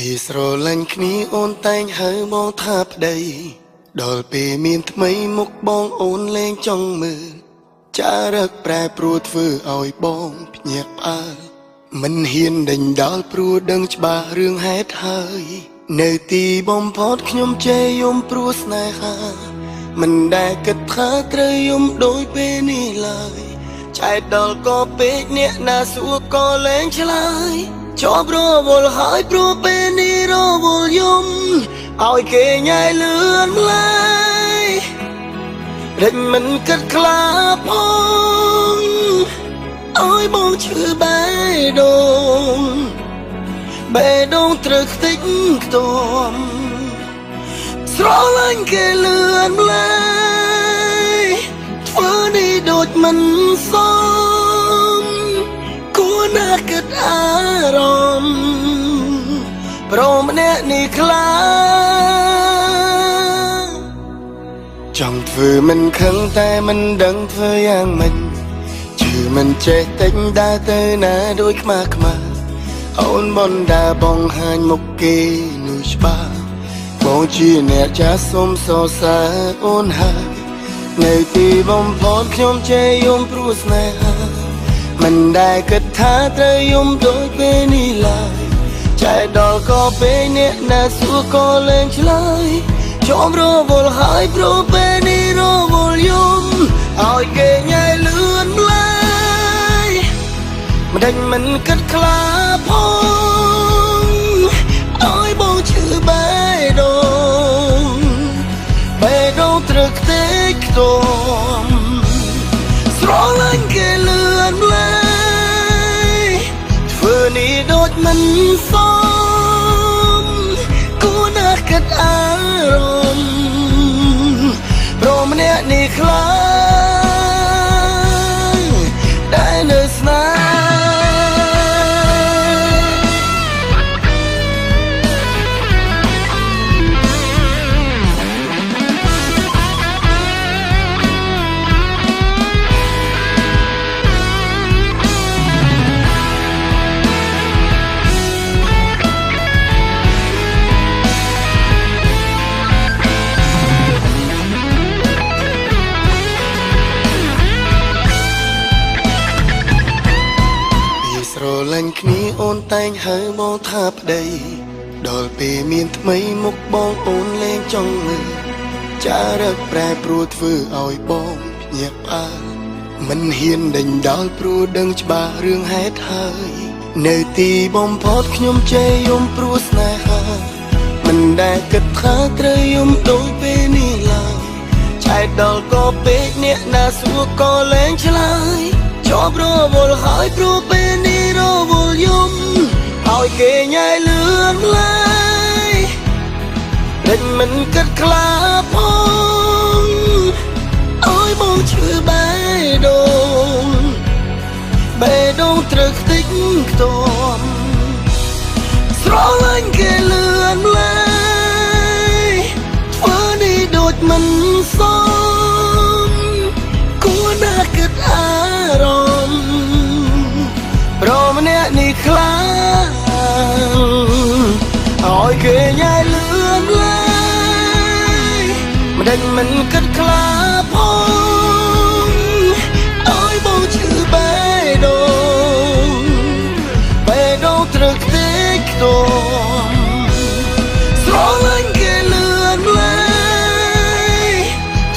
ពីស្រឡាញ់គ្នាអូនតែងហៅបងថាប្តីដល់ពេលមានថ្មីមុខបងអូនលែងចង់មើលចារឹកប្រែប្រួលធ្វើឲ្យបងភ្ញាក់ផ្អើលមិនហ៊ានដេញដោលព្រោះដឹងច្បាស់រឿងហេតុហើយនៅទីបំផុតខ្ញុំជេរយំព្រោះស្នេហាមិនដែលគិតថាត្រូវយំដូចពេលនេះឡើយចែកដល់ក៏ពេកអ្នកណាសួរក៏លែងឆ្លើយជាប់រវល់ហើយព្រោះពេលនេះរវល់យំឲ្យគេញ៉ៃលឿនម្ល៉េះរេចមិនគិតខ្លាផងឲ្យបងឈឺបេះដូងបេះដូងត្រូវខ្ទេចខ្ទាំស្រឡាញ់គេលឿនម្ល៉េះធ្វើនេះដូចមិនសមគួរណាស់គិតអារម្មណ៍ព្រមម្នាក់នេះខ្លាំងចង់ធ្វើមិនខឹងតែមិនដឹងធ្វើយ៉ាងម៉េចជឿមិនចេះតិចដើរទៅណាដូចខ្មាស់ខ្មាស់អូនបនដើរបង្ហាញមុខគេនោះច្បាស់បងជាអ្នកចាស់សុំសរសើរអូនហើយនៅទីបំផុតខ្ញុំជេរយំព្រោះស្នេហាមិនដែលគិតថាត្រូវយំដូចពេលនេះឡើយចែកដល់ក៏ពេលអ្នកណាសួរក៏លែងឆ្លើយជាប់រវល់ហើយព្រោះពេលនេះរវល់យំឲ្យគេញ៉ៃលឿនម្ល៉េះមិនដេញមិនគិតខ្លាផងឲ្យបងឈឺបេះដូងបេះដូងត្រូវខ្ទេចខ្ទាំស្រឡាញ់គេលឿនម្ល៉េះធ្វើនេះដូចមិនសមគួរណាស់គិតអារម្មណ៍ព្រមម្នាក់នេះខ្លាំងដែលនៅស្នេហ៍ស្រឡាញ់គ្នាអូនតែងហៅបងថាប្តីដល់ពេលមានថ្មីមុខបងអូនលែងចង់មើលចារឹកប្រែប្រួលធ្វើឲ្យបងភ្ញាក់ផ្អើលមិនហ៊ានដេញដោលព្រោះដឹងច្បាស់រឿងហេតុហើយនៅទីបំផុតខ្ញុំជេរយំព្រោះស្នេហាមិនដែលគិតថាត្រូវយំដូចពេលនេះឡើយចែកដល់ក៏ពេកអ្នកណាសួរក៏លែងឆ្លើយជាប់រវល់ហើយព្រោះពេលនេះរវល់យំឲ្យគេញ៉ៃលឿនម្ល៉េះដេញមិនគិតខ្លាផងឲ្យបងឈឺបេះដូងបេះដូងត្រូវខ្ទេចខ្ទាំស្រឡាញ់គេលឿនម្ល៉េះធ្វើនេះដូចមិនសមគួរណាស់គិតអារម្មណ៍ព្រមម្នាក់នេះខ្លាំងឲ្យគេញ៉ៃលឿនម្ល៉េះមិនដេញមិនគិតខ្លាផងឲ្យបងឈឺបេះដូងបេះដូងត្រូវខ្ទេចខ្ទាំស្រឡាញ់គេលឿនម្ល៉េះ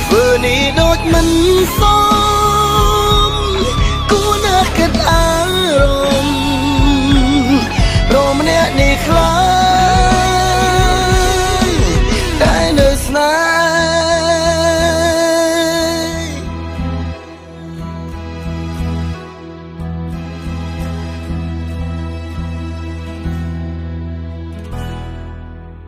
ធ្វើនេះដូចមិនសម